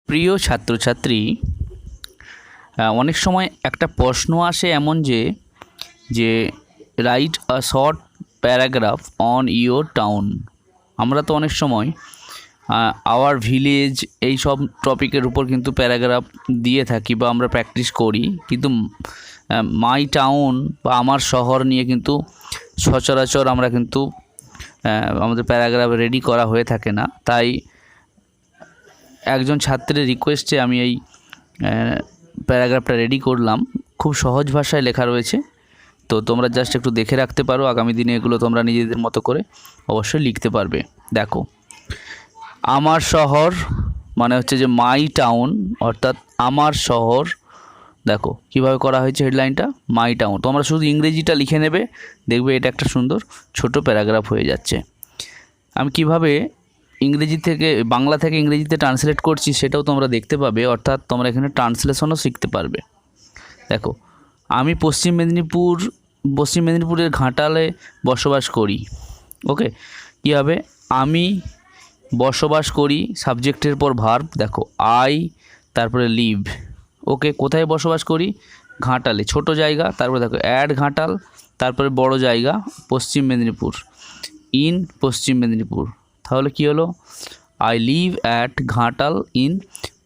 প্রিয় ছাত্রছাত্রী, অনেক সময় একটা প্রশ্ন আসে এমন যে যে write a short paragraph on your town. আমরা তো অনেক সময় আওয়ার ভিলেজ এই সব টপিকের উপর কিন্তু প্যারাগ্রাফ দিয়ে থাকি বা আমরা প্র্যাকটিস করি, কিন্তু মাই টাউন বা আমার শহর নিয়ে কিন্তু সচরাচর আমরা কিন্তু আমাদের প্যারাগ্রাফ রেডি করা হয়ে থাকে না। তাই একজন ছাত্রের রিকোয়েস্টে আমি এই প্যারাগ্রাফটা রেডি করলাম। খুব সহজ ভাষায় লেখা রয়েছে, তো তোমরা জাস্ট একটু দেখে রাখতে পারো। আগামী দিনে এগুলো তোমরা নিজেদের মতো করে অবশ্যই লিখতে পারবে। দেখো, আমার শহর মানে হচ্ছে যে মাই টাউন, অর্থাৎ আমার শহর। দেখো কিভাবে করা হয়েছে হেডলাইনটা, মাই টাউন। তোমরা শুধু ইংরেজিটা লিখে নেবে, দেখবে এটা একটা সুন্দর ছোট প্যারাগ্রাফ হয়ে যাচ্ছে। আমি কিভাবে ইংরেজি থেকে বাংলা থেকে ইংরেজিতে ট্রান্সলেট করছি সেটাও তোমরা দেখতে পাবে, অর্থাৎ তোমরা এখানে ট্রান্সলেশনও শিখতে পারবে। দেখো, আমি পশ্চিম মেদিনীপুরের ঘাটালে বসবাস করি। ওকে, কী হবে, আমি বসবাস করি, সাবজেক্টের পর ভার্ব। দেখো আই, তারপরে লিভ। ওকে, কোথায় বসবাস করি? ঘাটালে, ছোট জায়গা। তারপরে দেখো অ্যাড ঘাটাল, তারপরে বড় জায়গা পশ্চিম মেদিনীপুর, ইন পশ্চিম মেদিনীপুর। তাহলে কি হলো? I live at Ghatal in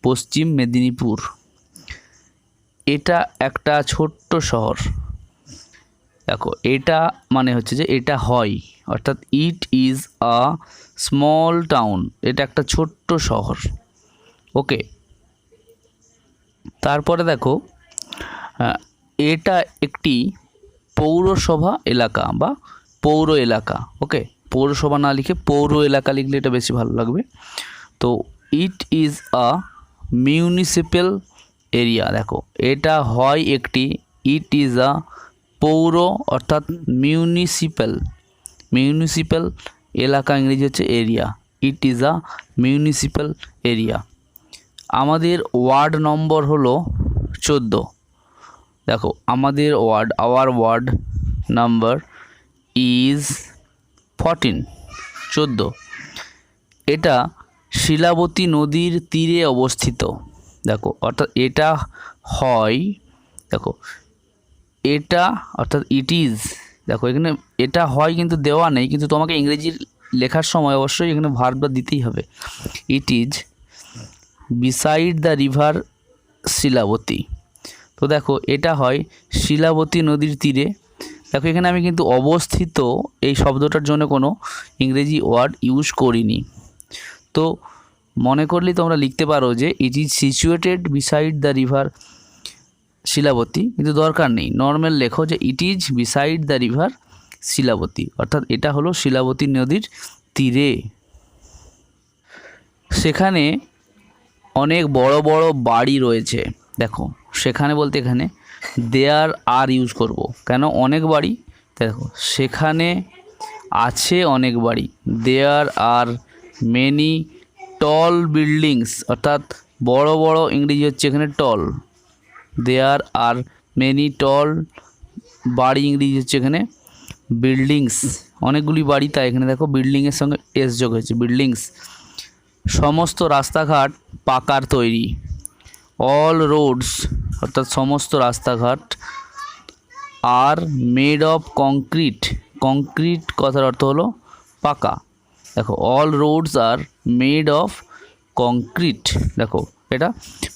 পশ্চিম মেদিনীপুর। এটা একটা ছোট্ট শহর। দেখো, এটা মানে হচ্ছে যে এটা হয়, অর্থাৎ it is a small town. এটা একটা ছোট্ট শহর। ওকে, তারপরে দেখো, এটা একটি পৌরসভা এলাকা বা পৌর এলাকা। ওকে, পৌরসভা না লিখে পৌর এলাকা লিখলে এটা বেশি ভালো লাগবে। তো it is a municipal area. দেখো, এটা হয় একটি, ইট ইজ আ পৌর অর্থাৎ মিউনিসিপ্যাল এলাকা ইংরেজি হচ্ছে area. It is a municipal area. আমাদের ওয়ার্ড নম্বর হলো 14। দেখো, আমাদের আওয়ার ওয়ার্ড নাম্বার ইজ 14, 14। এটা শিলাবতী নদীর তীরে অবস্থিত। দেখো, অর্থাৎ এটা হয়, দেখো এটা অর্থাৎ ইট ইজ। দেখো এখানে এটা হয় কিন্তু দেওয়া নেই, কিন্তু তোমাকে ইংরেজি লেখার সময় অবশ্যই এখানে ভার্বটা দিতেই হবে। It is beside the river Shilabati. তো দেখো, এটা হয় শিলাবতী নদীর তীরে। দেখো, এখানে আমি কিন্তু অবস্থিত এই শব্দটার জন্য কোনো ইংরেজি ওয়ার্ড ইউজ করিনি। তো মনে করলেই তোমরা লিখতে পারো যে it is situated beside the river Shilabati, কিন্তু দরকার নেই, নর্মাল লেখো যে it is beside the river Shilabati, অর্থাৎ এটা হলো শিলাবতী নদীর তীরে। সেখানে অনেক বড় বড় বাড়ি রয়েছে। দেখো, সেখানে বলতে এখানে দেয়ার আর ইউজ করব, কেন অনেক বাড়ি। দেখো, সেখানে আছে অনেক বাড়ি, দেয়ার আর মেনি টল বিল্ডিংস, অর্থাৎ বড় বড় ইংরেজি হচ্ছে এখানে টল। দেয়ার আর মেনি টল বাড়ি ইংরেজি হচ্ছে এখানে বিল্ডিংস। অনেকগুলি বাড়ি, তাই এখানে দেখো বিল্ডিংয়ের সঙ্গে এস যোগ হয়েছে, বিল্ডিংস। সমস্ত রাস্তাঘাট পাকার তৈরি। অল রোডস অর্থাৎ সমস্ত রাস্তাঘাট are made of concrete. Concrete কথার অর্থ হলো পাকা। দেখো, all Rhodes are made of concrete. দেখো, এটা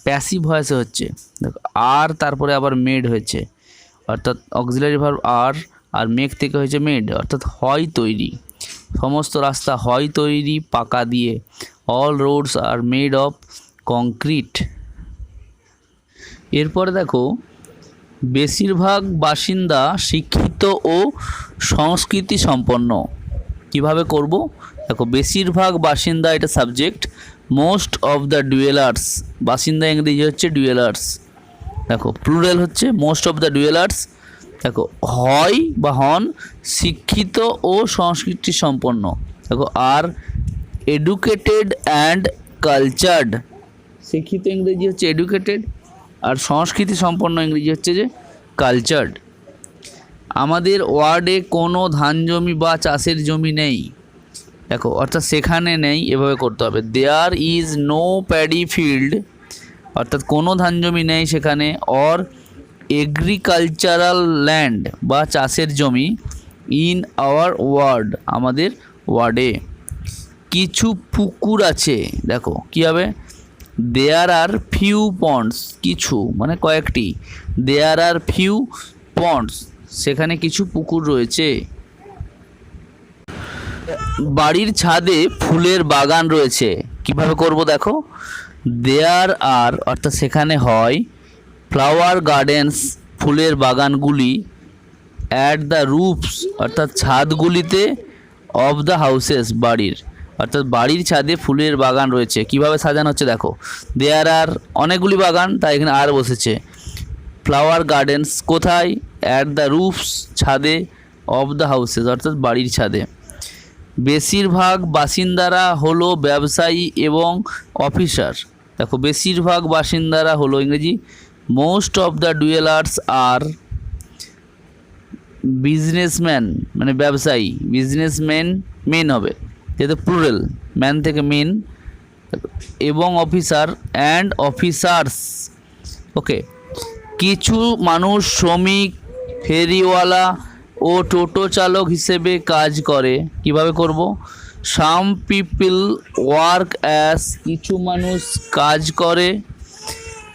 প্যাসিভ ভয়েসে হচ্ছে। দেখো, আর তারপরে আবার মেড হয়েছে, অর্থাৎ অক্সিলারি ভার্ব আর মেক থেকে হয়েছে মেড, অর্থাৎ হয় তৈরি। সমস্ত রাস্তা হয় তৈরি পাকা দিয়ে। All Rhodes are made of concrete. এরপরে দেখো, বেশিরভাগ বাসিন্দা শিক্ষিত ও সংস্কৃতি সম্পন্ন। কিভাবে করব? দেখো, বেশিরভাগ বাসিন্দা এটা subject, most of the dwellers, বাসিন্দা ইংরেজি হচ্ছে ডুয়েলার্স। দেখো, প্লুরাল হচ্ছে মোস্ট অফ দ্য ডুয়েলার্স। দেখো, হয় বা হন শিক্ষিত ও সংস্কৃতি সম্পন্ন। দেখো, আর এডুকেটেড অ্যান্ড কালচার্ড। শিক্ষিত ইংরেজি হচ্ছে এডুকেটেড, আর সংস্কৃতি সম্পন্ন ইংরেজি হচ্ছে যে কালচার্ড। আমাদের ওয়ার্ডে কোনো ধান জমি বা চাষের জমি নেই। দেখো, অর্থাৎ সেখানে নেই, এভাবে করতে হবে। There is no paddy field অর্থাৎ কোনো ধান জমি নেই সেখানে, অর এগ্রিকালচারাল ল্যান্ড বা চাষের জমি ইন আওয়ার ওয়ার্ড আমাদের ওয়ার্ডে। কিছু পুকুর আছে, দেখো কী হবে, দেয়ার আর ফিউ পন্ডস, কিছু মানে কয়েকটি, দেয়ার আর ফিউ পন্ডস সেখানে কিছু পুকুর রয়েছে। বাড়ির ছাদে ফুলের বাগান রয়েছে, কিভাবে করব দেখো, দেয়ার আর অর্থাৎ সেখানে হয়, ফ্লাওয়ার গার্ডেন্স ফুলের বাগানগুলি, অ্যাট দ্য রুফস অর্থাৎ ছাদগুলিতে, অফ দ্য হাউসেস বাড়ির, অর্থাৎ বাড়ির ছাদে ফুলের বাগান রয়েছে। কিভাবে সাজানো হচ্ছে দেখো, দেয়ার আর অনেকগুলি বাগান, তাই এখানে আর বসেছে। ফ্লাওয়ার গার্ডেন্স কোথায়, অ্যাট দ্য রুফস ছাদে, অফ দ্য হাউসেস অর্থাৎ বাড়ির ছাদে। বেশিরভাগ বাসিন্দারা হলো ব্যবসায়ী এবং অফিসার, দেখো বেশিরভাগ বাসিন্দারা হলো ইংরেজি, মোস্ট অফ দ্য ডুয়েলার্স আর বিজনেসম্যান মানে ব্যবসায়ী, বিজনেসম্যান মেন হবে যেহেতু প্লুরাল, ম্যান থেকে মেন, এবং অফিসার অ্যান্ড অফিসার্স। ওকে, কিছু মানুষ শ্রমিক, ফেরিওয়ালা ও টোটো চালক হিসেবে কাজ করে। কিভাবে করব, সাম পিপল ওয়ার্ক অ্যাজ, কিছু মানুষ কাজ করে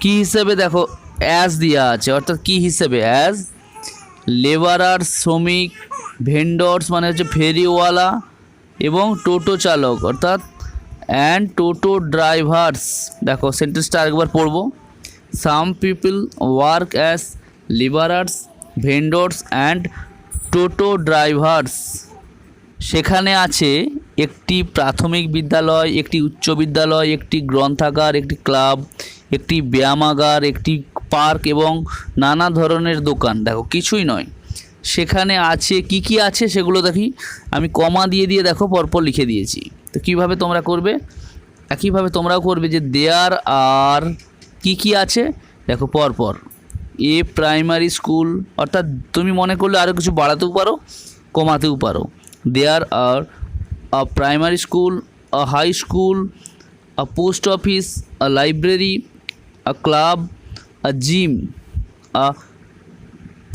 কি হিসেবে, দেখো অ্যাজ দেওয়া আছে অর্থাৎ কি হিসেবে, অ্যাজ লেবারার শ্রমিক, ভেন্ডর্স মানে হচ্ছে ফেরিওয়ালা, এবং টোটো চালক অর্থাৎ অ্যান্ড টোটো ড্রাইভার্স। দেখো সেন্টেন্সটা আরেকবার পড়বো, some people work as labourers, vendors and toto drivers. সেখানে আছে একটি প্রাথমিক বিদ্যালয়, একটি উচ্চ বিদ্যালয়, একটি গ্রন্থাগার, একটি ক্লাব, একটি ব্যায়ামাগার, একটি পার্ক এবং নানা ধরনের দোকান। দেখো কিছুই নয়, সেখানে আছে কি কি আছে সেগুলো দেখি, আমি কমা দিয়ে দিয়ে দেখো পরপর লিখে দিয়েছি। তো কিভাবে তোমরা করবে, একইভাবে তোমরাও করবে যে দেয়ার আর কি কি আছে দেখো পরপর, এ প্রাইমারি স্কুল অর্থাৎ তুমি মনে করলে আরও কিছু বাড়াতেও পারো কমাতেও পারো, there are a primary school, a high school, a post office, a library, a club, a gym, a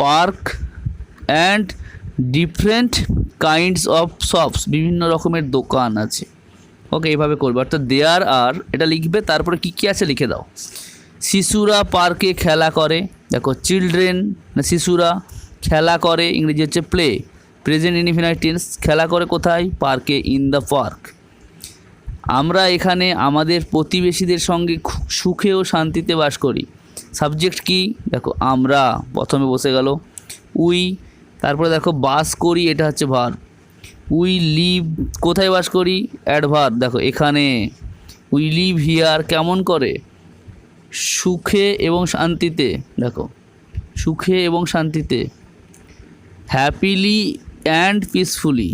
park and different kinds of shops, বিভিন্ন রকমের দোকান আছে। ওকে, এইভাবে করবে অর্থাৎ দেয়ার আর এটা লিখবে, তারপরে কী কী আছে লিখে দাও। শিশুরা পার্কে খেলা করে, দেখো চিলড্রেন শিশুরা খেলা করে, ইংরেজি হচ্ছে প্লে, প্রেজেন্ট ইনডিফিনিট টেন্স, খেলা করে কোথায়, পার্কে, ইন দ্য পার্ক। আমরা এখানে আমাদের প্রতিবেশীদের সঙ্গে সুখে ও শান্তিতে বাস করি। সাবজেক্ট কি, দেখো আমরা প্রথমে বসে গেল, উই, তারপরে দেখো বাস করি, এটা হচ্ছে ভার্ব, উই লিভ কোথায় বাস করি, অ্যাডভার্ব, দেখো এখানে, উই লিভ হিয়ার কেমন করে, সুখে এবং শান্তিতে, দেখো সুখে এবং শান্তিতে, হ্যাপিলি অ্যান্ড পিসফুলি।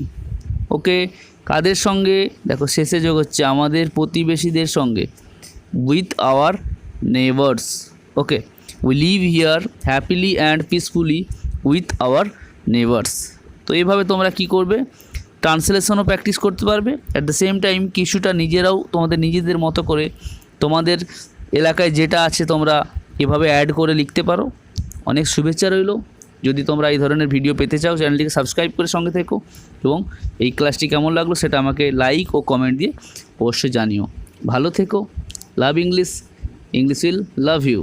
ওকে, কাদের সঙ্গে, দেখো শেষে যোগ হচ্ছে আমাদের প্রতিবেশীদের সঙ্গে, with our neighbours. Okay, we live here happily and peacefully with our neighbours. তো এইভাবে তোমরা কি করবে, ট্রান্সলেশনও প্র্যাকটিস করতে পারবে, অ্যাট দ্য সেম টাইম কিছুটা নিজেরাও তোমাদের নিজেদের মতো করে তোমাদের এলাকায় যেটা আছে তোমরা এভাবে অ্যাড করে লিখতে পারো। অনেক শুভেচ্ছা রইল। যদি তোমরা এই ধরনের ভিডিও পেতে চাও চ্যানেলটিকে সাবস্ক্রাইব করে সঙ্গে থেকো, এবং এই ক্লাসটি কেমন লাগলো সেটা আমাকে লাইক ও কমেন্ট দিয়ে অবশ্যই জানিও। ভালো থেকো। Love English, English will love you.